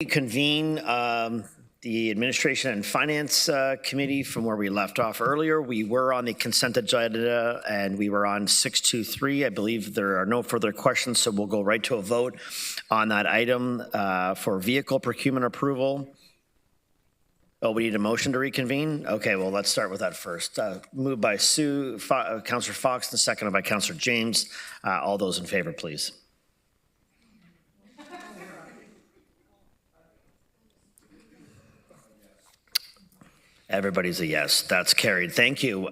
Convene the Administration and Finance Committee from where we left off earlier. We were on the consent agenda and we were on 623. I believe there are no further questions, so we'll go right to a vote on that item for vehicle procurement approval. Oh, we need a motion to reconvene? Okay, well, let's start with that first. Moved by Councillor Fox and seconded by Councillor James. All those in favor, please. Everybody's a yes. That's carried. Thank you.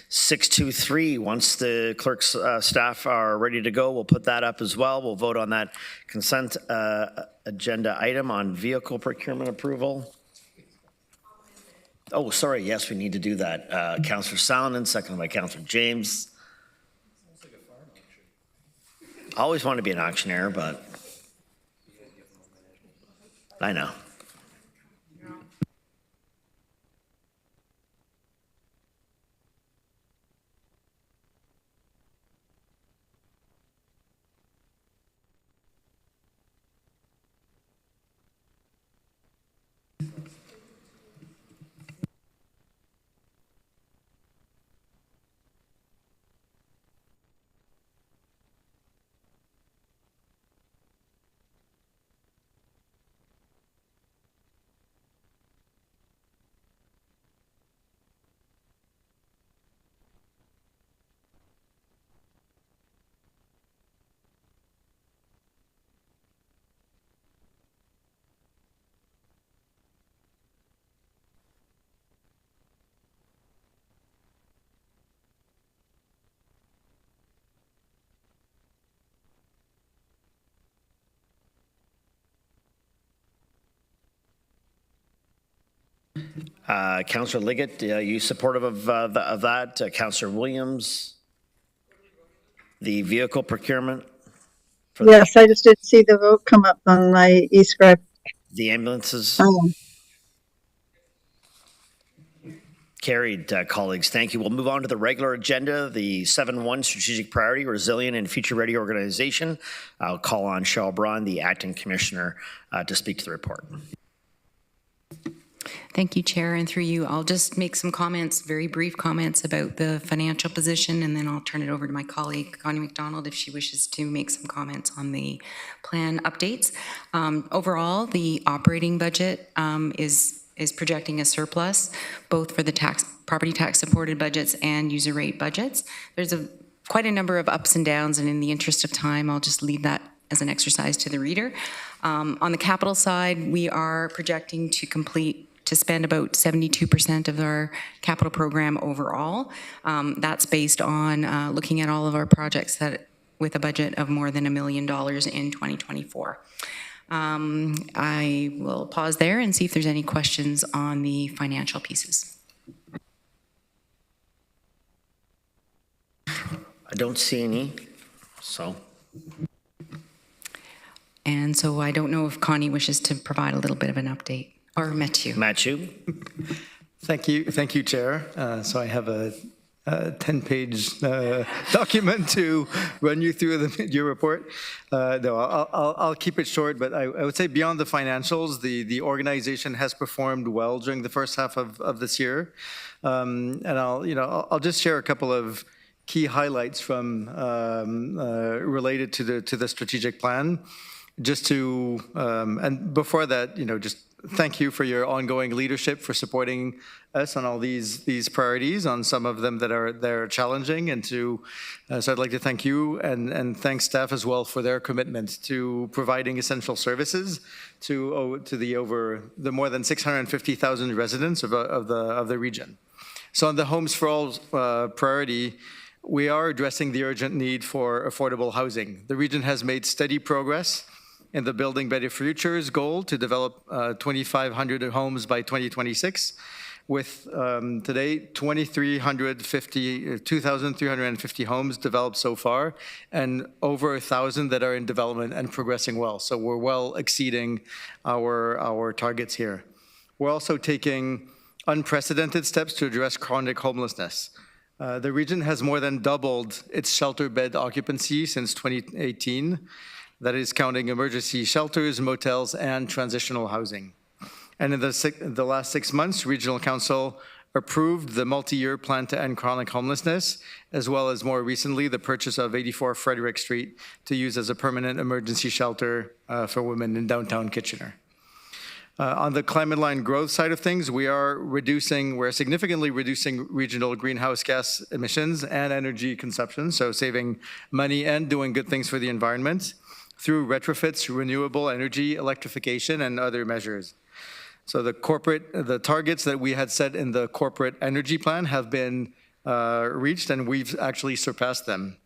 623, once the clerk's staff are ready to go, we'll put that up as well. We'll vote on that consent agenda item on vehicle procurement approval. Oh, sorry. Yes, we need to do that. Councillor Salonen, seconded by Councillor James. I always want to be an auctioneer, but I know. Councillor Liggett, you supportive of that? Councillor Williams, the vehicle procurement? Yes, I just did see the vote come up on my e-script. The ambulances? Carried, colleagues. Thank you. We'll move on to the regular agenda, the 7-1 strategic priority, resilient and future-ready organization. I'll call on Cheryl Braun, the acting commissioner, to speak to the report. Thank you, Chair, and through you, I'll just make some comments, very brief comments about the financial position, and then I'll turn it over to my colleague, Connie McDonald, if she wishes to make some comments on the plan updates. Overall, the operating budget is projecting a surplus, both for the property tax supported budgets and user rate budgets. There's quite a number of ups and downs, and in the interest of time, I'll just leave that as an exercise to the reader. On the capital side, we are projecting to spend about 72% of our capital program overall. That's based on looking at all of our projects with a budget of more than $1 million in 2024. I will pause there and see if there's any questions on the financial pieces. I don't see any, so. And so I don't know if Connie wishes to provide a little bit of an update. Or Mathieu. Mathieu. Thank you, Chair. So I have a 10-page document to run you through the mid-year report. No, I'll keep it short, but I would say beyond the financials, the organization has performed well during the first half of this year, and I'll just share a couple of key highlights from related to the strategic plan. Just to and before that, just thank you for your ongoing leadership, for supporting us on all these priorities, on some of them that are challenging, and so I'd like to thank you and thank staff as well for their commitment to providing essential services to the more than 650,000 residents of the region. So on the Homes for All priority, we are addressing the urgent need for affordable housing. The region has made steady progress in the Building Better Futures goal to develop 2,500 homes by 2026, with today 2,350 homes developed so far, and over 1,000 that are in development and progressing well. So we're well exceeding our targets here. We're also taking unprecedented steps to address chronic homelessness. The region has more than doubled its shelter bed occupancy since 2018. That is counting emergency shelters, motels, and transitional housing. And in the last 6 months, Regional Council approved the multi-year plan to end chronic homelessness, as well as more recently, the purchase of 84 Frederick Street to use as a permanent emergency shelter for women in downtown Kitchener. On the climate line growth side of things, we're significantly reducing regional greenhouse gas emissions and energy consumption, so saving money and doing good things for the environment through retrofits, renewable energy, electrification, and other measures. So the targets that we had set in the corporate energy plan have been reached, and we've actually surpassed them.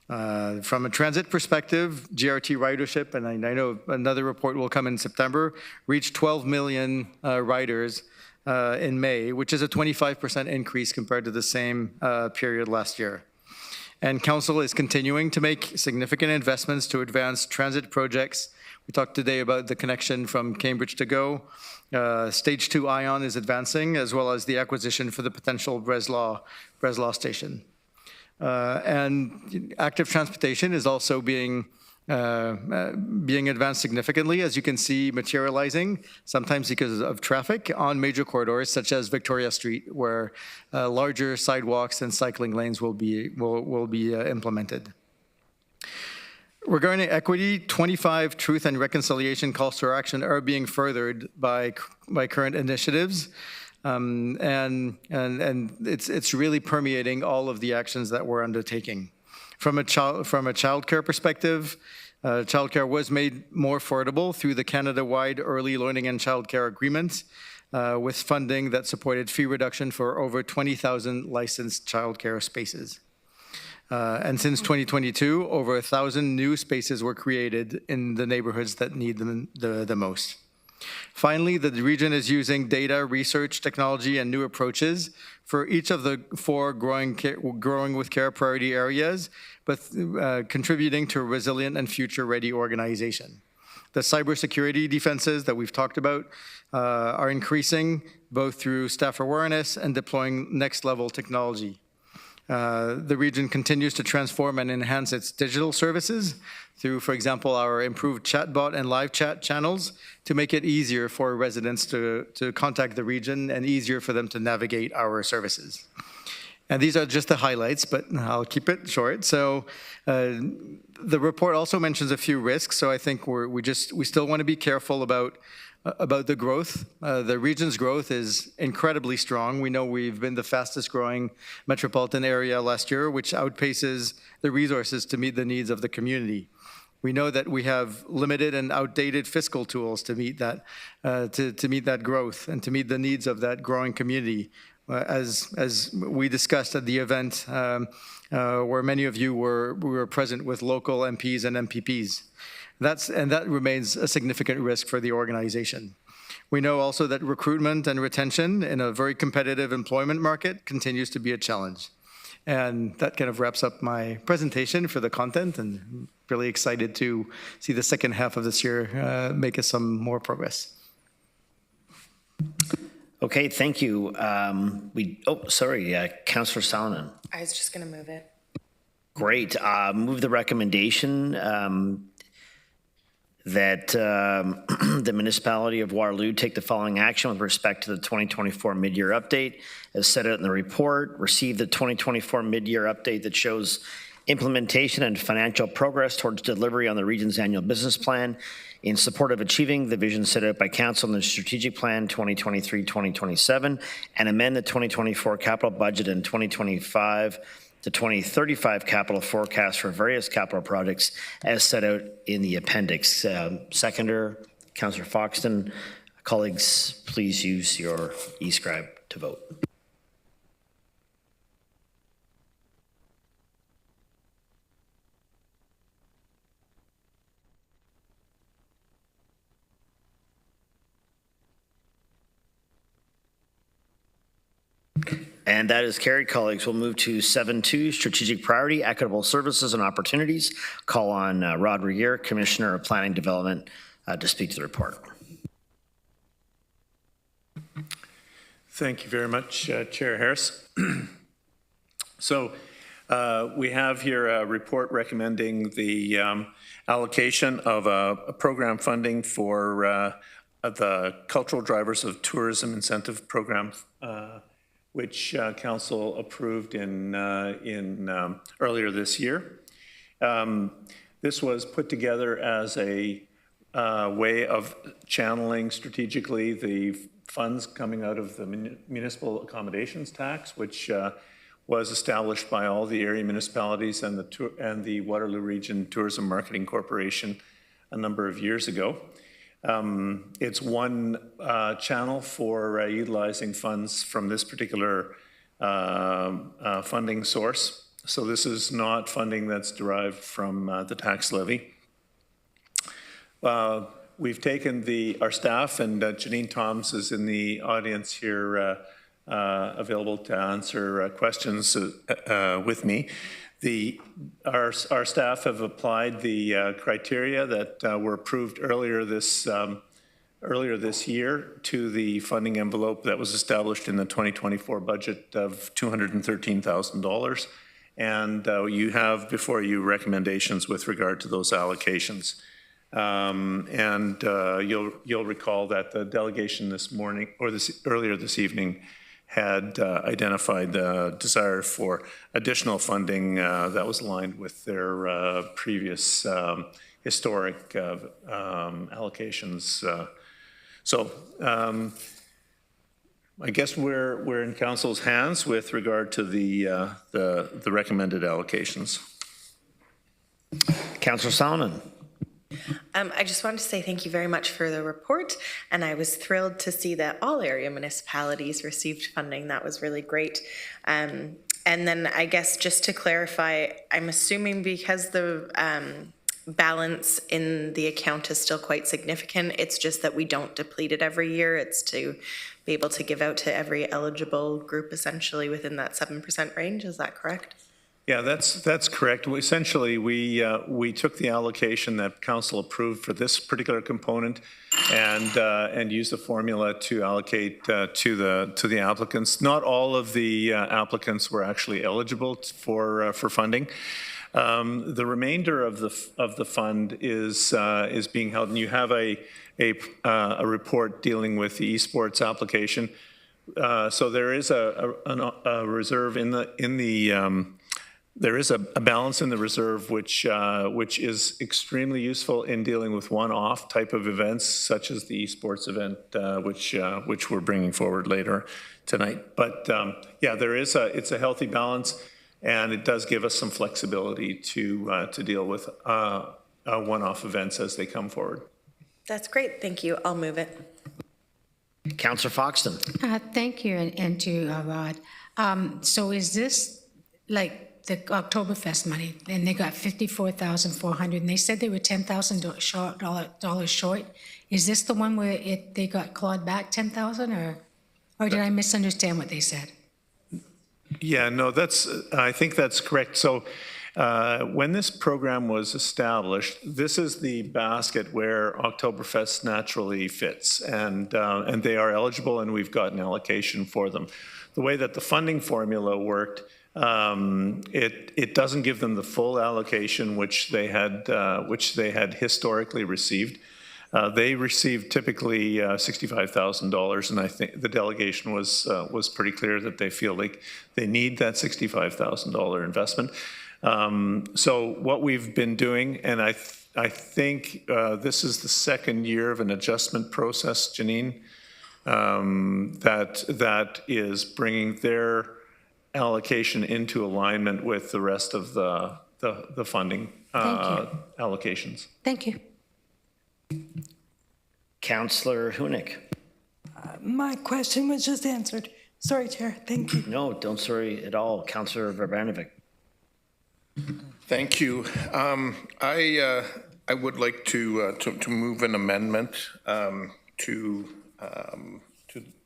From a transit perspective, GRT ridership, and I know another report will come in September, reached 12 million riders in May, which is a 25% increase compared to the same period last year. And Council is continuing to make significant investments to advance transit projects. We talked today about the connection from Cambridge to Go. Stage 2 ION is advancing, as well as the acquisition for the potential Breslau station. And active transportation is also being advanced significantly, as you can see materializing, sometimes because of traffic on major corridors such as Victoria Street, where larger sidewalks and cycling lanes will be implemented. Regarding equity, 25 truth and reconciliation calls for action are being furthered by current initiatives. And it's really permeating all of the actions that we're undertaking. From a childcare perspective, childcare was made more affordable through the Canada-wide Early Learning and Childcare Agreement, with funding that supported fee reduction for over 20,000 licensed childcare spaces. And since 2022, over 1,000 new spaces were created in the neighborhoods that need them the most. Finally, the region is using data, research, technology, and new approaches for each of the 4 growing with care priority areas, but contributing to a resilient and future-ready organization. The cybersecurity defenses that we've talked about are increasing both through staff awareness and deploying next-level technology. The region continues to transform and enhance its digital services through, for example, our improved chatbot and live chat channels to make it easier for residents to contact the region and easier for them to navigate our services. And these are just the highlights, but I'll keep it short. So the report also mentions a few risks, so I think we still want to be careful about the growth. The region's growth is incredibly strong. We know we've been the fastest growing metropolitan area last year, which outpaces the resources to meet the needs of the community. We know that we have limited and outdated fiscal tools to meet that growth and to meet the needs of that growing community. As we discussed at the event where many of you were present with local MPs and MPPs. That remains a significant risk for the organization. We know also that recruitment and retention in a very competitive employment market continues to be a challenge. And that kind of wraps up my presentation for the content, and I'm really excited to see the second half of this year make us some more progress. Okay, thank you. Councillor Salonen. I was just going to move it. Great. Move the recommendation that the municipality of Waterloo take the following action with respect to the 2024 mid-year update as set out in the report. Receive the 2024 mid-year update that shows implementation and financial progress towards delivery on the region's annual business plan in support of achieving the vision set out by Council in the Strategic Plan 2023-2027 and amend the 2024 capital budget and 2025 to 2035 capital forecast for various capital projects as set out in the appendix. Seconder, Councillor Foxton. Colleagues, please use your e-scribe to vote. And that is carried. Colleagues, we'll move to 7.2, Strategic Priority, Equitable Services and Opportunities. Call on Rod Regier, Commissioner of Planning Development, to speak to the report. Thank you very much, Chair Harris. So We have here a report recommending the allocation of a program funding for the Cultural Drivers of Tourism Incentive Program, which Council approved in earlier this year. This was put together as a way of channeling strategically the funds coming out of the municipal accommodations tax, which was established by all the area municipalities and the Waterloo Region Tourism Marketing Corporation a number of years ago. It's one channel for utilizing funds from this particular funding source. So this is not funding that's derived from the tax levy. We've taken our staff, and Janine Toms is in the audience here, available to answer questions with me. Our staff have applied the criteria that were approved earlier this year to the funding envelope that was established in the 2024 budget of $213,000. And you have before you recommendations with regard to those allocations. You'll recall that the delegation this morning, or earlier this evening, had identified the desire for additional funding that was aligned with their previous historic allocations. I guess we're in council's hands with regard to the recommended allocations. Councillor Solomon. I just wanted to say thank you very much for the report, and I was thrilled to see that all area municipalities received funding. That was really great. And then I guess just to clarify, I'm assuming because the balance in the account is still quite significant, it's just that we don't deplete it every year. It's to be able to give out to every eligible group essentially within that 7% range. Is that correct? Yeah, that's correct. Essentially, we took the allocation that council approved for this particular component and used the formula to allocate to the applicants. Not all of the applicants were actually eligible for funding. The remainder of the fund is being held, and you have a report dealing with the esports application. So there is a reserve in the there is a balance in the reserve which is extremely useful in dealing with one-off type of events, such as the esports event, which we're bringing forward later tonight. But yeah, it's a healthy balance, and it does give us some flexibility to deal with one-off events as they come forward. That's great. Thank you. I'll move it. Councillor Foxton. Thank you, and to Rod. So is this like the Oktoberfest money, and they got $54,400, and they said they were $10,000 short. Is this the one where they got clawed back $10,000, or did I misunderstand what they said? Yeah, no, I think that's correct. So when this program was established, this is the basket where Oktoberfest naturally fits, and they are eligible, and we've got an allocation for them. The way that the funding formula worked, it doesn't give them the full allocation which they had historically received. They received typically $65,000, and I think the delegation was pretty clear that they feel like they need that $65,000 investment. So what we've been doing, and I think this is the second year of an adjustment process, Janine, that is bringing their allocation into alignment with the rest of the funding allocations. Thank you. Councillor Hunick. My question was just answered. Sorry, Chair. Thank you. No, don't sorry at all. Councillor Verbanovic. Thank you. I would like to move an amendment to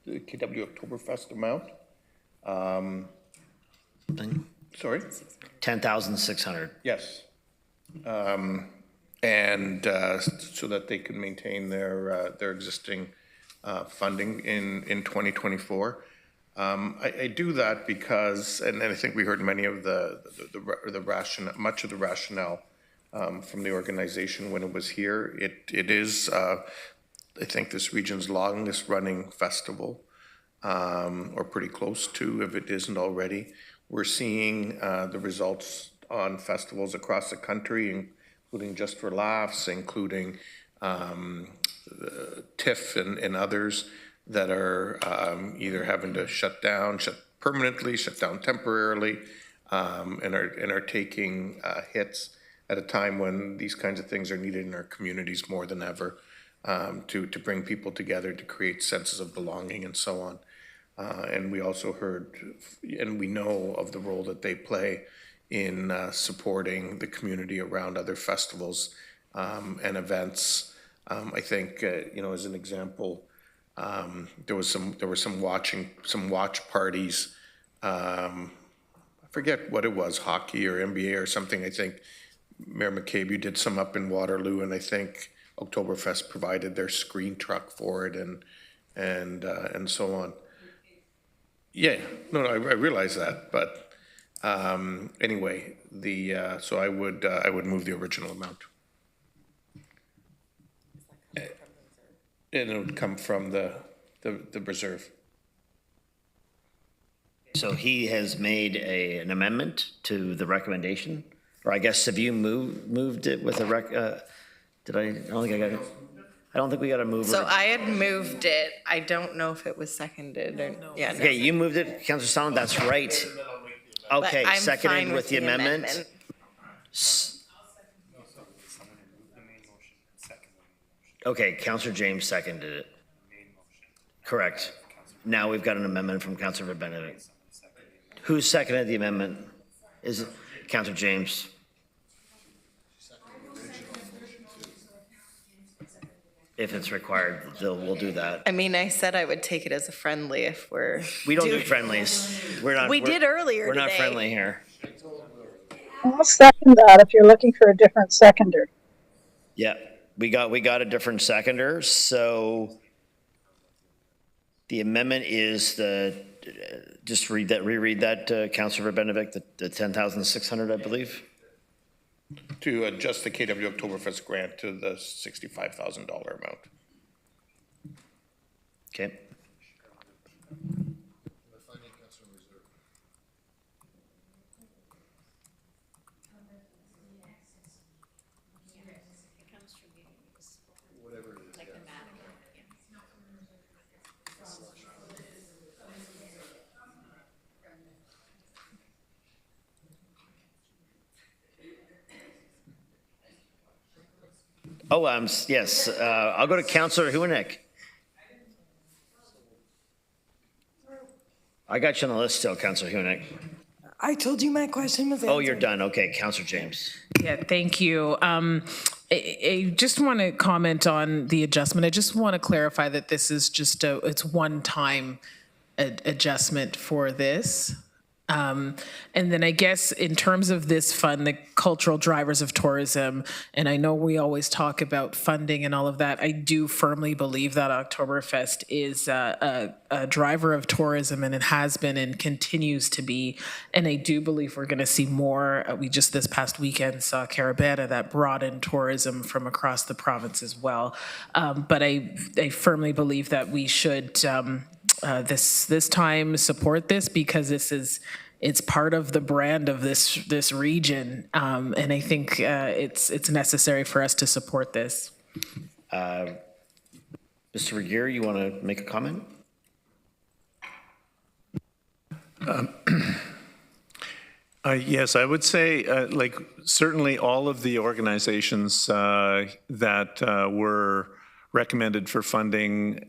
the KW Oktoberfest amount. Sorry? 10,600. Yes. And so that they can maintain their existing funding in 2024. I do that because, and I think we heard many of the rationale, much of the rationale from the organization when it was here. It is, I think, this region's longest running festival, or pretty close to, if it isn't already. We're seeing the results on festivals across the country, including Just for Laughs, including TIFF and others that are either having to shut down temporarily, and are taking hits at a time when these kinds of things are needed in our communities more than ever, to bring people together, to create senses of belonging and so on. And we also heard, and we know of the role that they play in supporting the community around other festivals and events. I think, as an example, there were some watch parties. I forget what it was, hockey or NBA or something. I think Mayor McCabe, you did some up in Waterloo, and I think Oktoberfest provided their screen truck for it, and so on. Yeah, no, I realize that, but anyway, so I would move the original amount. And it would come from the reserve. So he has made an amendment to the recommendation, or I guess have you moved it with a did I don't think I got it. I don't think we got to move. So I had moved it. I don't know if it was seconded or, yeah. Okay, you moved it, Councillor Stalin, that's right. Okay, I'm seconded fine with the amendment. Okay, Councillor James seconded it. Correct. Now we've got an amendment from Councillor Benedict. Who seconded the amendment? Is it Councillor James? If it's required, we'll do that. I mean, I said I would take it as a friendly if we're. We don't do friendlies. We're not. We did earlier We're not today. friendly here. I'll second that if you're looking for a different seconder. Yeah, we got a different seconder. So the amendment is just reread that, Councillor Benedict, the 10,600, I believe. To adjust the KW Oktoberfest grant to the $65,000 amount. Okay. Oh, yes, I'll go to Councillor Huanick. I got you on the list still, Councillor Huanick. I told you my question was answered. Oh, you're done. Okay, Councillor James. Yeah, thank you. I just want to comment on the adjustment. I just want to clarify that this is just it's one-time adjustment for this. And then I guess in terms of this fund, the cultural drivers of tourism, and I know we always talk about funding and all of that, I do firmly believe that Oktoberfest is a driver of tourism, and it has been and continues to be. And I do believe we're going to see more. We just this past weekend saw Caravana that brought in tourism from across the province as well. But I firmly believe that we should this time support this, because it's part of the brand of this region, and I think it's necessary for us to support this. Mr. Regier, you want to make a comment? Yes, I would say, certainly all of the organizations that were recommended for funding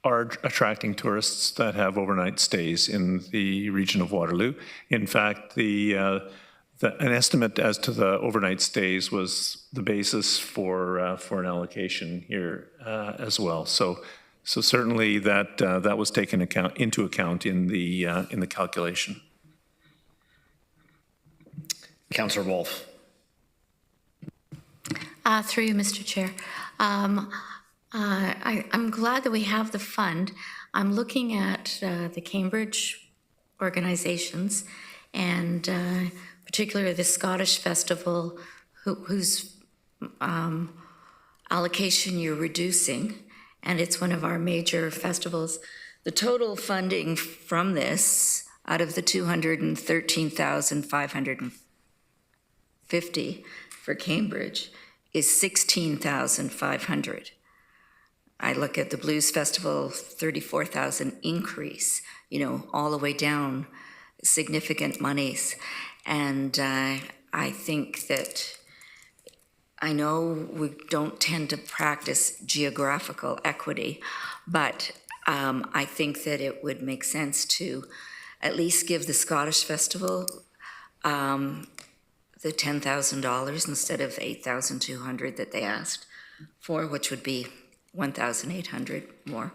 are attracting tourists that have overnight stays in the region of Waterloo. In fact, an estimate as to the overnight stays was the basis for an allocation here as well. So certainly that was taken into account in the calculation. Councillor Wolf. Through you, Mr. Chair. I'm glad that we have the fund. I'm looking at the Cambridge organizations and particularly the Scottish Festival, whose allocation you're reducing, and it's one of our major festivals. The total funding from this, out of the 213,550 for Cambridge, is 16,500. I look at the Blues Festival, 34,000 increase, all the way down, significant monies. And I think that, I know we don't tend to practice geographical equity, but I think that it would make sense to at least give the Scottish Festival the $10,000 instead of $8,200 that they asked for, which would be $1,800 more.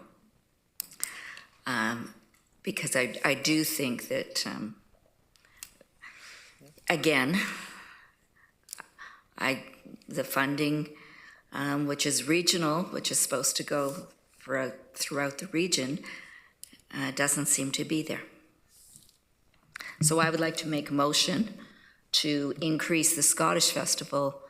Because I do think that, again, the funding, which is regional, which is supposed to go throughout the region, doesn't seem to be there. So I would like to make a motion to increase the Scottish Festival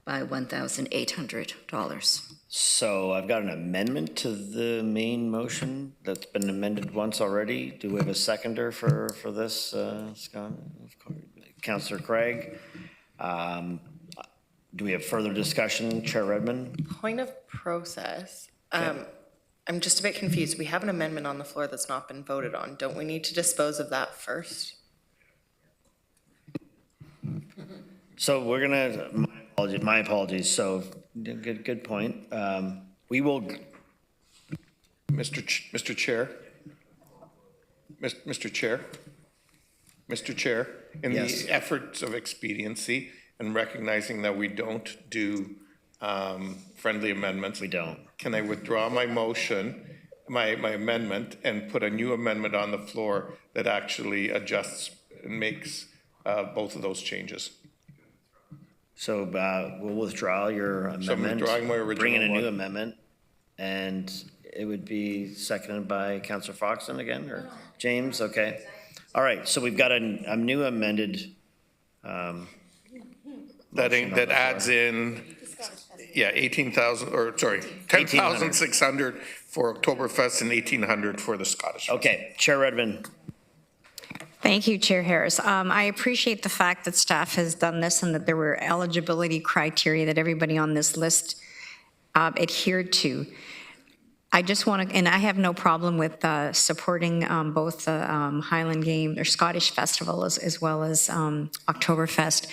by $1,800. So I've got an amendment to the main motion that's been amended once already. Do we have a seconder for this, Scott? Councillor Craig. Do we have further discussion, Chair Redmond? Point of process. I'm just a bit confused. We have an amendment on the floor that's not been voted on. Don't we need to dispose of that first? So we're gonna, my apologies. So good point. We will. Mr. Chair, in Yes. the efforts of expediency and recognizing that we don't do friendly amendments. We don't. Can I withdraw my motion, my amendment, and put a new amendment on the floor that actually adjusts and makes both of those changes? So we'll withdraw your amendment. So I'm withdrawing my original bring in a new one. amendment, and it would be seconded by Councillor Foxton again, or James? Okay. All right, so we've got a new amended. That adds in, 18,000, or sorry, 10,600 for Oktoberfest and 1,800 for the Scottish. Okay, Chair Redmond. Thank you, Chair Harris. I appreciate the fact that staff has done this and that there were eligibility criteria that everybody on this list adhered to. I just want to, and I have no problem with supporting both the Highland Game or Scottish Festival as well as Oktoberfest.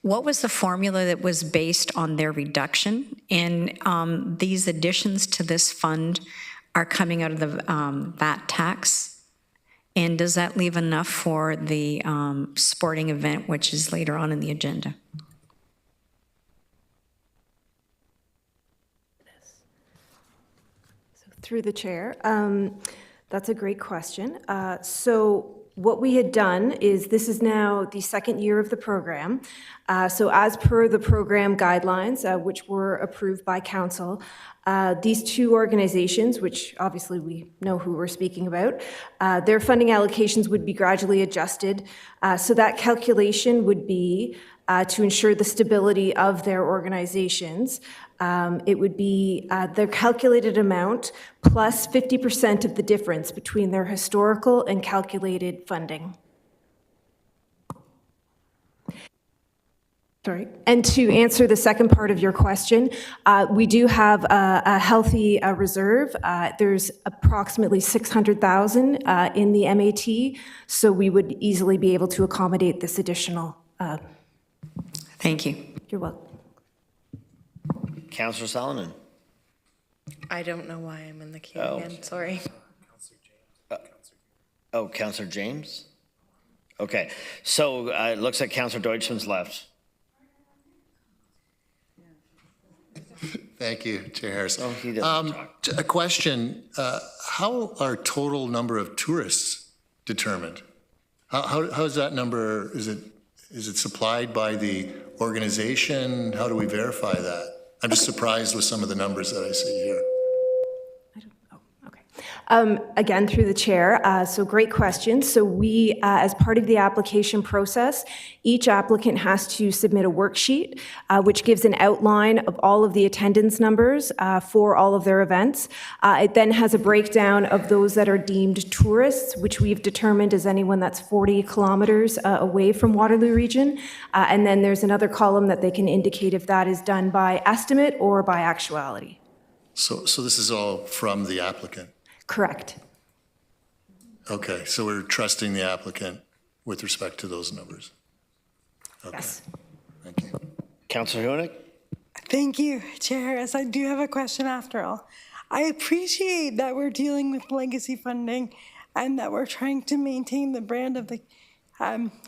What was the formula that was based on their reduction? And these additions to this fund are coming out of the VAT tax? And does that leave enough for the sporting event, which is later on in the agenda? Through the chair, that's a great question. So what we had done is, this is now the second year of the program. So as per the program guidelines, which were approved by council, these two organizations, which obviously we know who we're speaking about, their funding allocations would be gradually adjusted. So that calculation would be to ensure the stability of their organizations. It would be their calculated amount plus 50% of the difference between their historical and calculated funding. Sorry. And to answer the second part of your question, we do have a healthy reserve. There's approximately 600,000 in the MAT, so we would easily be able to accommodate this additional. Thank you. You're welcome. Councillor Salonen. I don't know why I'm in the queue again, sorry. Councillor James? Okay, so it looks like Councillor Deutschman's left. Thank you, Chair Harris. Oh, he doesn't talk. A question, how are total number of tourists determined? How is that number, is it supplied by the organization? How do we verify that? I'm just surprised with some of the numbers that I see here. Again, through the chair, so great question. So we, as part of the application process, each applicant has to submit a worksheet, which gives an outline of all of the attendance numbers for all of their events. It then has a breakdown of those that are deemed tourists, which we've determined is anyone that's 40 kilometers away from Waterloo region. And then there's another column that they can indicate if that is done by estimate or by actuality. So this is all from the applicant? Correct. Okay, so we're trusting the applicant with respect to those numbers? Okay. Yes. Thank you. Councillor Hoenick? Thank you, Chair Harris. I do have a question after all. I appreciate that we're dealing with legacy funding and that we're trying to maintain the brand of the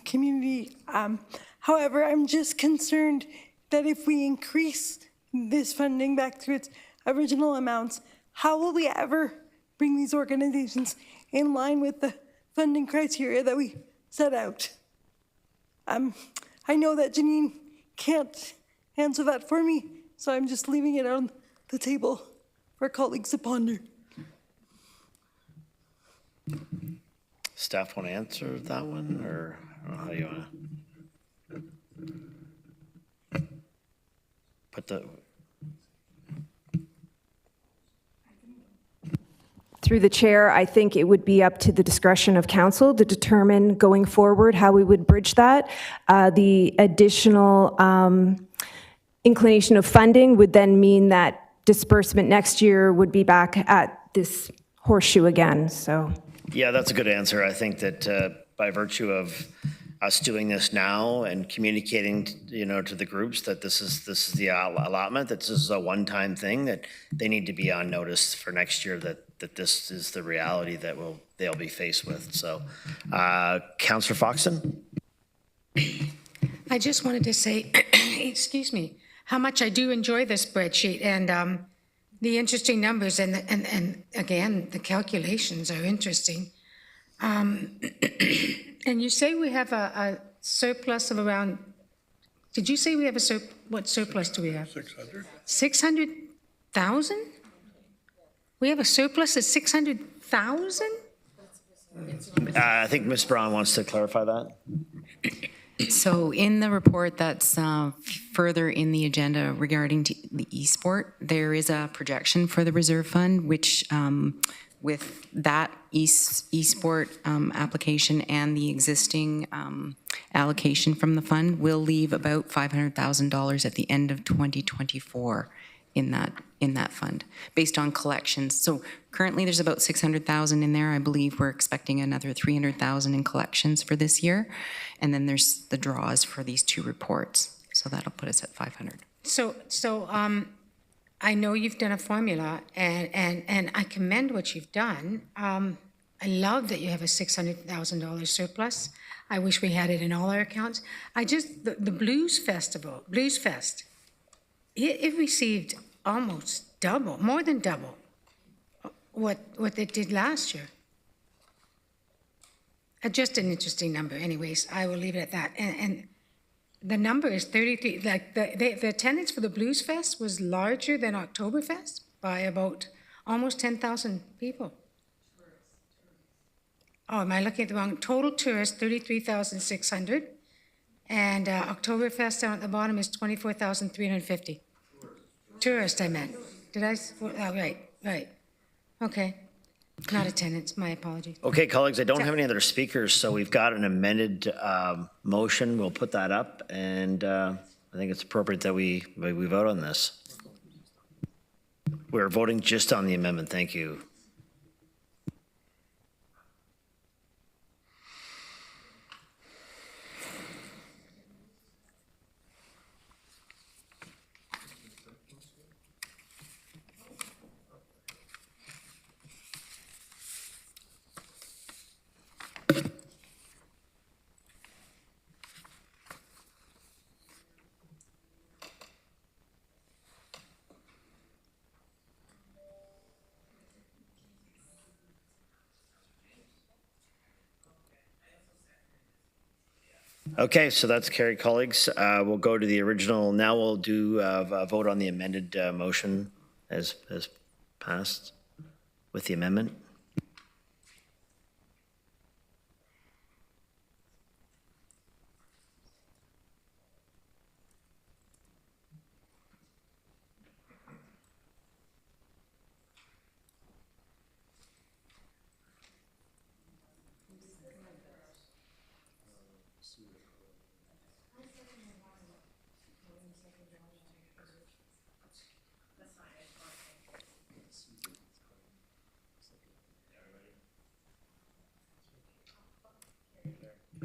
community. However, I'm just concerned that if we increase this funding back to its original amounts, how will we ever bring these organizations in line with the funding criteria that we set out? I know that Janine can't answer that for me, so I'm just leaving it on the table for colleagues to ponder. Staff want to answer that one, or I don't know how you want to put the... Through the chair, I think it would be up to the discretion of council to determine going forward how we would bridge that. The additional inclination of funding would then mean that disbursement next year would be back at this horseshoe again, so. Yeah, that's a good answer. I think that by virtue of us doing this now and communicating, to the groups that this is the allotment, that this is a one-time thing, that they need to be on notice for next year that this is the reality that they'll be faced with. So, Councillor Foxton? I just wanted to say, excuse me, how much I do enjoy this spreadsheet and the interesting numbers and again, the calculations are interesting. And you say we have a surplus of around, did you say we have what surplus do we have? 600. 600,000? We have a surplus of 600,000? I think Ms. Braun wants to clarify that. So in the report that's further in the agenda regarding the e-sport, there is a projection for the reserve fund, which with that e-sport application and the existing allocation from the fund will leave about $500,000 at the end of 2024 in that fund, based on collections. So currently there's about 600,000 in there. I believe we're expecting another 300,000 in collections for this year. And then there's the draws for these two reports. So that'll put us at 500. So I know you've done a formula and I commend what you've done. I love that you have a $600,000 surplus. I wish we had it in all our accounts. The Blues Festival, Blues Fest, it received almost double, more than double what they did last year. Just an interesting number. Anyways, I will leave it at that. And the number is 33. Like the attendance for the Blues Fest was larger than Oktoberfest by about almost 10,000 people. Oh, am I looking at the wrong? Total tourists, 33,600. And Oktoberfest down at the bottom is 24,350. Tourists, I meant. Did I? Oh, right. Okay. Not attendance, my apologies. Okay, colleagues, I don't have any other speakers, so we've got an amended motion. We'll put that up, and I think it's appropriate that we vote on this. We're voting just on the amendment. Thank you. Okay, so that's carried, colleagues. We'll go to the original. Now we'll do a vote on the amended motion as passed with the amendment.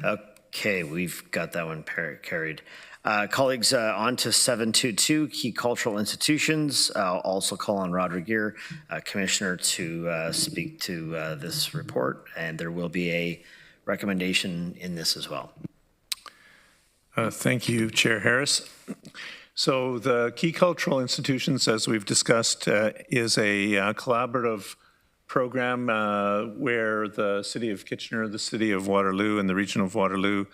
Okay, we've got that one carried. Colleagues, on to 722, key cultural institutions. I'll also call on Rod Regier, Commissioner, to speak to this report, and there will be a recommendation in this as well. Thank you, Chair Harris. So the key cultural institutions, as we've discussed, is a collaborative program where the City of Kitchener, the City of Waterloo, and the Region of Waterloo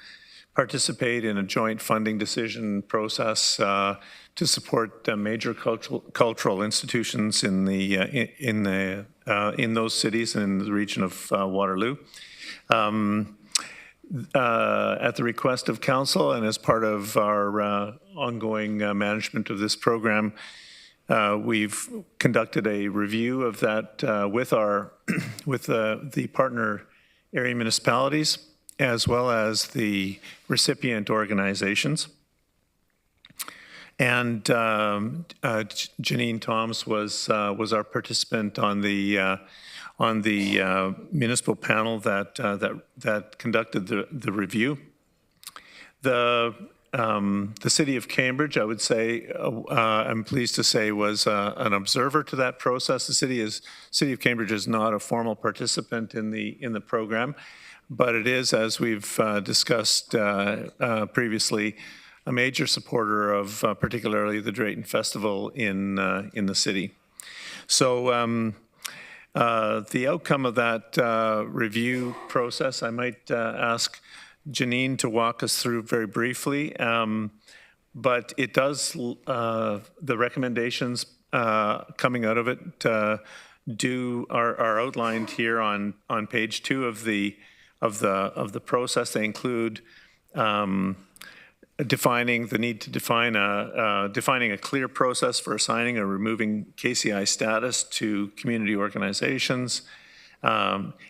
participate in a joint funding decision process to support major cultural institutions in those cities and in the region of Waterloo. At the request of Council and as part of our ongoing management of this program, we've conducted a review of that with the partner area municipalities as well as the recipient organizations. And Janine Toms was our participant on the municipal panel that conducted the review. The City of Cambridge, I would say, I'm pleased to say, was an observer to that process. The City of Cambridge is not a formal participant in the program, but it is, as we've discussed previously, a major supporter of particularly the Drayton Festival in the city. So the outcome of that review process, I might ask Janine to walk us through very briefly, but it does, the recommendations coming out of it are outlined here on page 2 of the process. They include defining the need to define defining a clear process for assigning or removing KCI status to community organizations,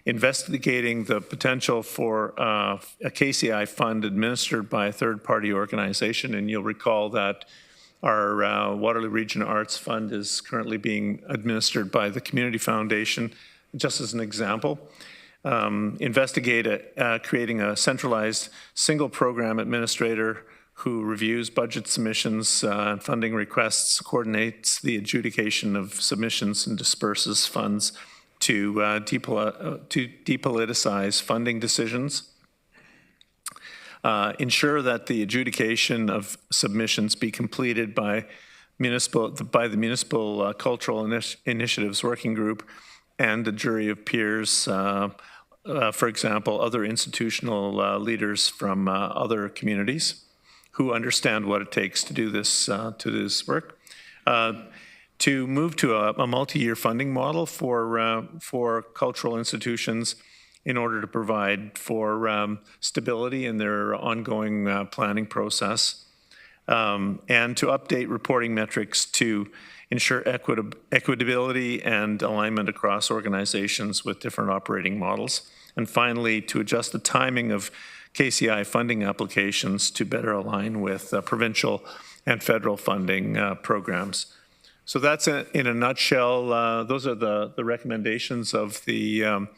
investigating the potential for a KCI fund administered by a third-party organization. And you'll recall that our Waterloo Region Arts Fund is currently being administered by the Community Foundation, just as an example. Investigate creating a centralized single program administrator who reviews budget submissions and funding requests, coordinates the adjudication of submissions, and disperses funds to depoliticize funding decisions. Ensure that the adjudication of submissions be completed by the Municipal Cultural Initiatives Working Group and a jury of peers, for example, other institutional leaders from other communities who understand what it takes to do this work. To move to a multi-year funding model for cultural institutions in order to provide for stability in their ongoing planning process, and to update reporting metrics to ensure equitability and alignment across organizations with different operating models. And finally, to adjust the timing of KCI funding applications to better align with provincial and federal funding programs. So that's in a nutshell. Those are the recommendations of the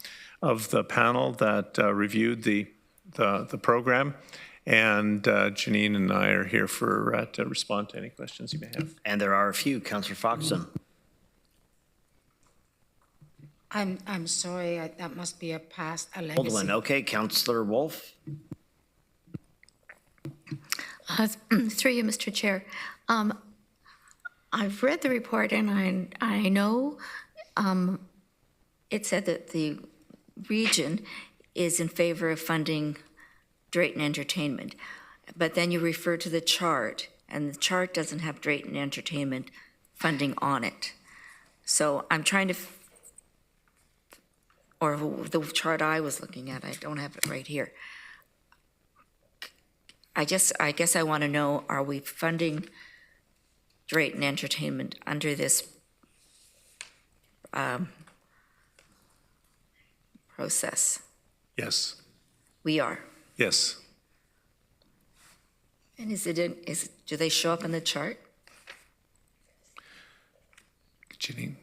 panel that reviewed the program. And Janine and I are here to respond to any questions you may have. And there are a few. Councillor Foxton. I'm sorry, that must be a past a legacy. Old one. Okay, Councillor Wolf. Through you, Mr. Chair. I've read the report and I know it said that the region is in favor of funding Drayton Entertainment, but then you refer to the chart and the chart doesn't have Drayton Entertainment funding on it. So I'm trying to, or the chart I was looking at, I don't have it right here. I guess I want to know, are we funding Drayton Entertainment under this process? Yes. We are. Yes. And do they show up in the chart? Janine.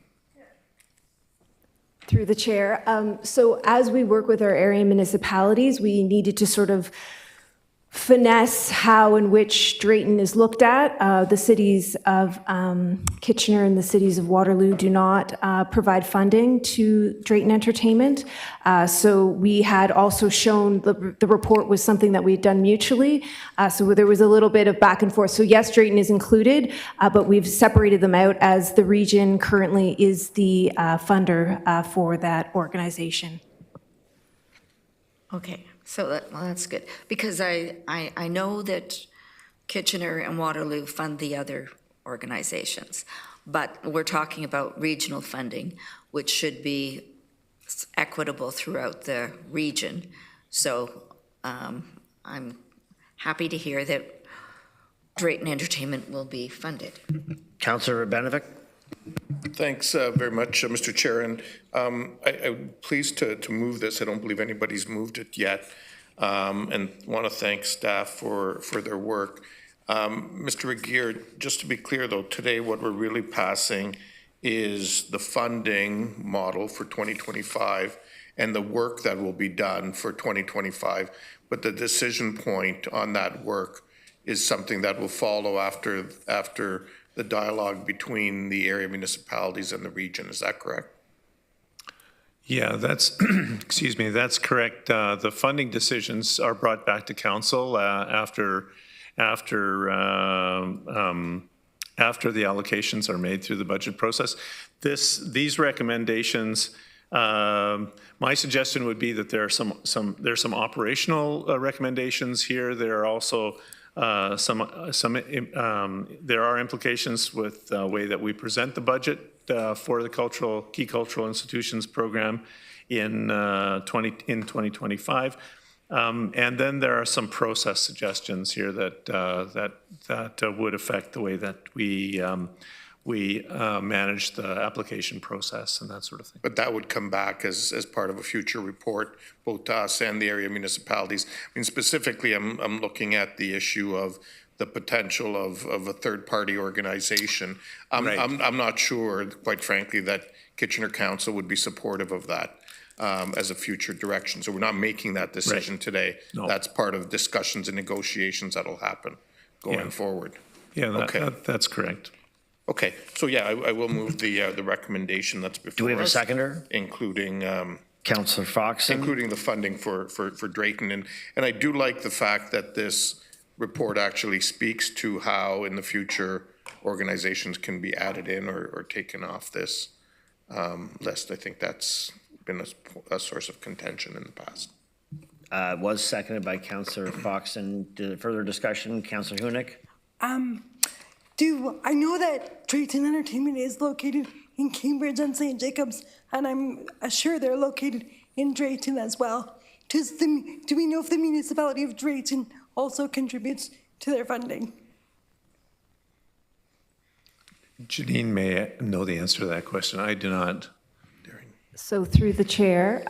Through the chair. So as we work with our area municipalities, we needed to sort of finesse how and which Drayton is looked at. The cities of Kitchener and the cities of Waterloo do not provide funding to Drayton Entertainment. So we had also shown the report was something that we had done mutually. So there was a little bit of back and forth. So yes, Drayton is included, but we've separated them out as the region currently is the funder for that organization. Okay, so that's good, because I know that Kitchener and Waterloo fund the other organizations, but we're talking about regional funding, which should be equitable throughout the region. So I'm happy to hear that Drayton Entertainment will be funded. Councillor Banovic? Thanks very much, Mr. Chair. And I'm pleased to move this. I don't believe anybody's moved it yet. And want to thank staff for their work. Mr. Regier, just to be clear though, today what we're really passing is the funding model for 2025 and the work that will be done for 2025. But the decision point on that work is something that will follow after the dialogue between the area municipalities and the region. Is that correct? Yeah, that's, excuse me, that's correct. The funding decisions are brought back to council after the allocations are made through the budget process. These recommendations, my suggestion would be that there's some operational recommendations here. There are also there are implications with the way that we present the budget for the key cultural institutions program in 2025, and then there are some process suggestions here that would affect the way that we manage the application process and that sort of thing. But that would come back as part of a future report, both to us and the area municipalities. I mean, specifically, I'm looking at the issue of the potential of a third-party organization. I'm not sure, quite frankly, that Kitchener Council would be supportive of that as a future direction. So we're not making that decision today. No. That's part of discussions and negotiations that'll happen going forward. Yeah, that's correct. Okay, so yeah, I will move the recommendation that's before us. Do we have a seconder? Including Councillor Fox, including the funding for Drayton, and I do like the fact that this report actually speaks to how in the future organizations can be added in or taken off this list. I think that's been a source of contention in the past. Was seconded by Councillor Fox. And further discussion, Councillor Hunick? I know that Drayton Entertainment is located in Cambridge and St. Jacobs, and I'm sure they're located in Drayton as well. Do we know if the municipality of Drayton also contributes to their funding? Janine may know the answer to that question. I do not. So through the chair,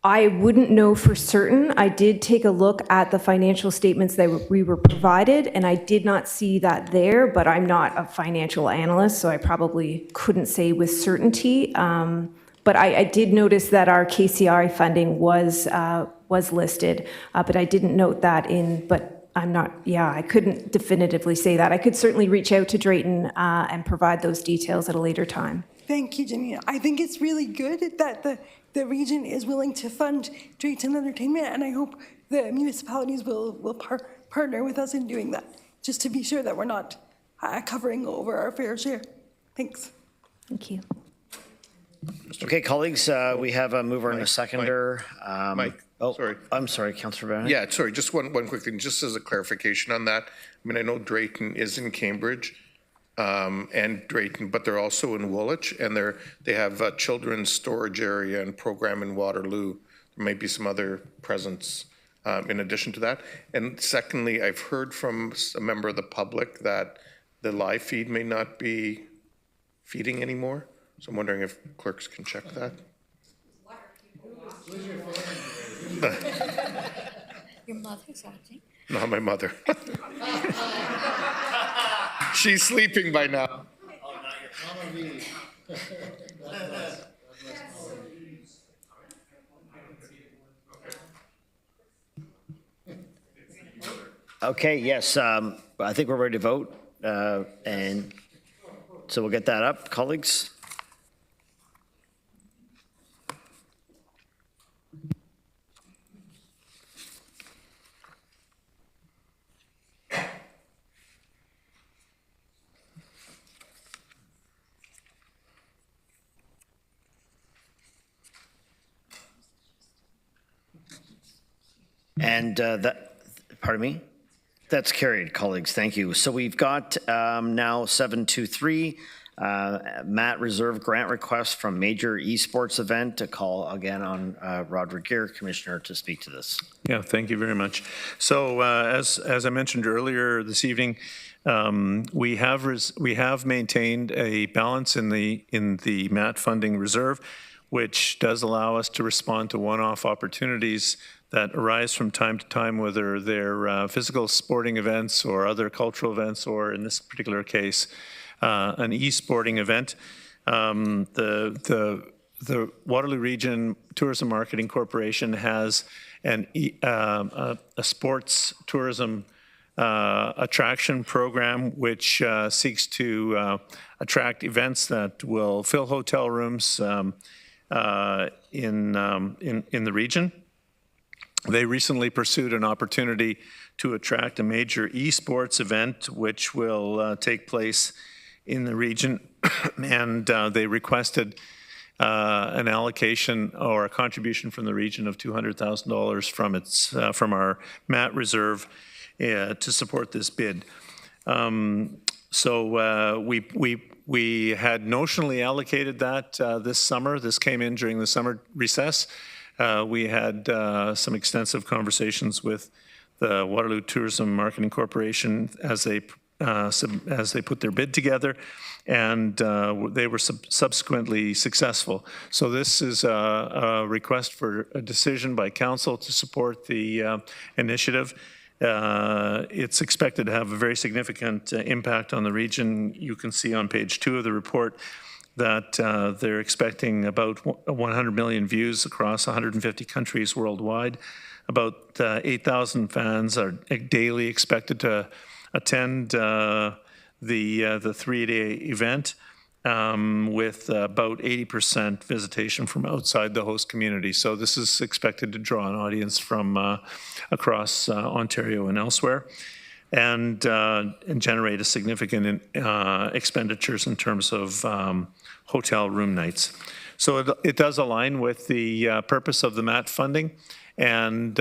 I wouldn't know for certain. I did take a look at the financial statements that we were provided, and I did not see that there, but I'm not a financial analyst, so I probably couldn't say with certainty. But I did notice that our KCI funding was listed, but I didn't note that but I'm not, I couldn't definitively say that. I could certainly reach out to Drayton and provide those details at a later time. Thank you, Janine. I think it's really good that the region is willing to fund Drayton Entertainment, and I hope the municipalities will partner with us in doing that, just to be sure that we're not covering over our fair share. Thanks. Thank you. Okay, colleagues, we have a mover and a seconder. Mike, sorry. I'm sorry, Councillor Bennett. Yeah, sorry, just one quick thing, just as a clarification on that. I mean, I know Drayton is in Cambridge, and Drayton, but they're also in Woolwich, and they have a children's storage area and program in Waterloo. There may be some other presence in addition to that. And secondly, I've heard from a member of the public that the live feed may not be feeding anymore. So I'm wondering if clerks can check that. Your mother's watching? Not my mother. She's sleeping by now. Okay, yes, I think we're ready to vote, and so we'll get that up, colleagues. And pardon me? That's carried, colleagues. Thank you. So we've got now 723, Matt Reserve grant request from major esports event. To call again on Rod Regier, Commissioner, to speak to this. Yeah, thank you very much. So as I mentioned earlier this evening, we have maintained a balance in the MAT funding reserve, which does allow us to respond to one-off opportunities that arise from time to time, whether they're physical sporting events or other cultural events, or in this particular case, an e-sporting event. The Waterloo Region Tourism Marketing Corporation has a sports tourism attraction program which seeks to attract events that will fill hotel rooms in the region. They recently pursued an opportunity to attract a major esports event which will take place in the region, and they requested an allocation or a contribution from the region of $200,000 from our MAT reserve to support this bid. So we had notionally allocated that this summer. This came in during the summer recess. We had some extensive conversations with the Waterloo Tourism Marketing Corporation as they put their bid together, and they were subsequently successful. So this is a request for a decision by council to support the initiative. It's expected to have a very significant impact on the region. You can see on page 2 of the report that they're expecting about 100 million views across 150 countries worldwide. About 8,000 fans are daily expected to attend the 3-day event, with about 80% visitation from outside the host community. So this is expected to draw an audience from across Ontario and elsewhere, and generate a significant expenditures in terms of hotel room nights. So it does align with the purpose of the MAT funding, and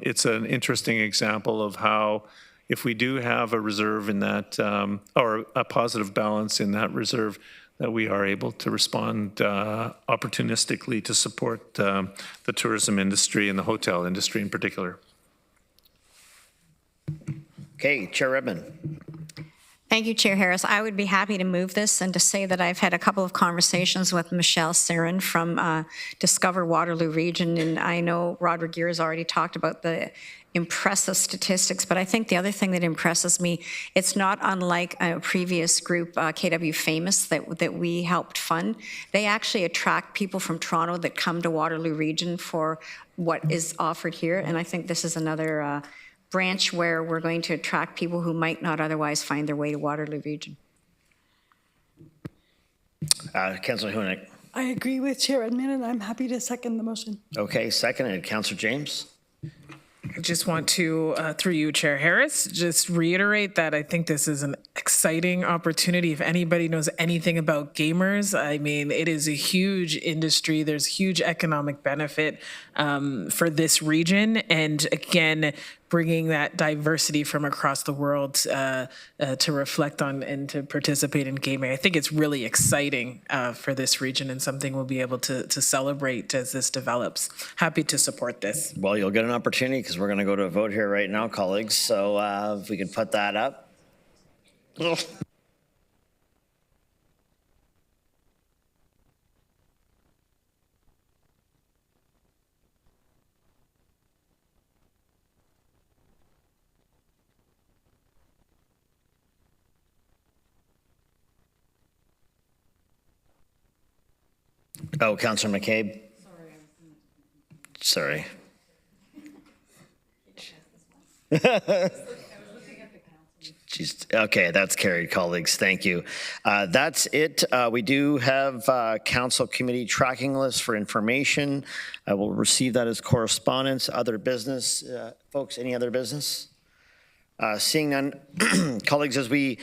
it's an interesting example of how, if we do have a reserve in that, or a positive balance in that reserve, that we are able to respond opportunistically to support the tourism industry and the hotel industry in particular. Okay, Chair Redmond. Thank you, Chair Harris. I would be happy to move this and to say that I've had a couple of conversations with Michelle Sarin from Discover Waterloo Region, and I know Rod Regier has already talked about the impressive statistics, but I think the other thing that impresses me, it's not unlike a previous group, KW Famous, that we helped fund. They actually attract people from Toronto that come to Waterloo Region for what is offered here, and I think this is another branch where we're going to attract people who might not otherwise find their way to Waterloo Region. Councillor Hoonick. I agree with Chair Edmund, and I'm happy to second the motion. Okay, seconded. Councillor James. I just want to, through you, Chair Harris, just reiterate that I think this is an exciting opportunity. If anybody knows anything about gamers, I mean, it is a huge industry. There's huge economic benefit for this region. And again, bringing that diversity from across the world to reflect on and to participate in gaming. I think it's really exciting for this region and something we'll be able to celebrate as this develops. Happy to support this. Well, you'll get an opportunity because we're going to go to a vote here right now, colleagues. So if we could put that up. Oh, Councillor McCabe? Sorry. Jeez. Okay, that's carried, colleagues. Thank you. That's it. We do have council committee tracking list for information. I will receive that as correspondence. Other business, folks, any other business? Seeing none, colleagues, as we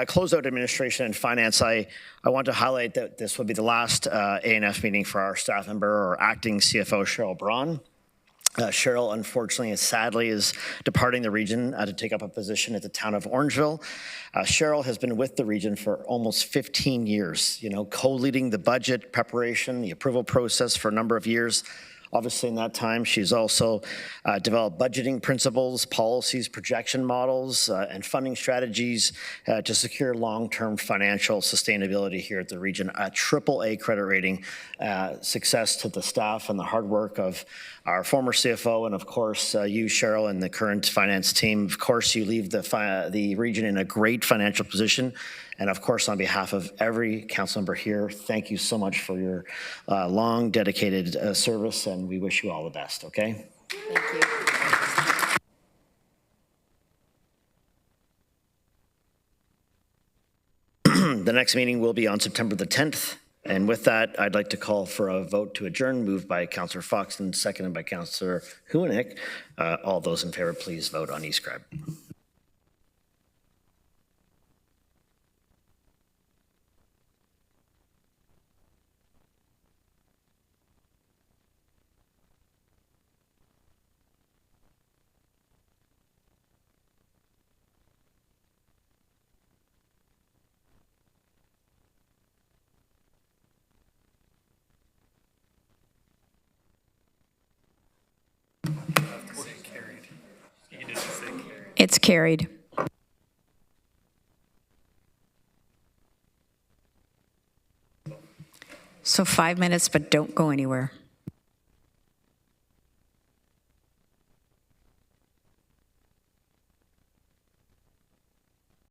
close out administration and finance, I want to highlight that this will be the last ANF meeting for our staff member or acting CFO, Cheryl Braun. Cheryl, unfortunately, sadly, is departing the region to take up a position at the town of Orangeville. Cheryl has been with the region for almost 15 years, co-leading the budget preparation, the approval process for a number of years. Obviously, in that time, she's also developed budgeting principles, policies, projection models, and funding strategies to secure long-term financial sustainability here at the region. A AAA credit rating, success to the staff and the hard work of our former CFO, and of course, you, Cheryl, and the current finance team. Of course, you leave the region in a great financial position. And of course, on behalf of every council member here, thank you so much for your long, dedicated service, and we wish you all the best, okay? Thank you. The next meeting will be on September the 10th. And with that, I'd like to call for a vote to adjourn, moved by Councillor Foxton, seconded by Councillor Huenick. All those in favor, please vote on e-scribe. It's carried. So 5 minutes, but don't go anywhere.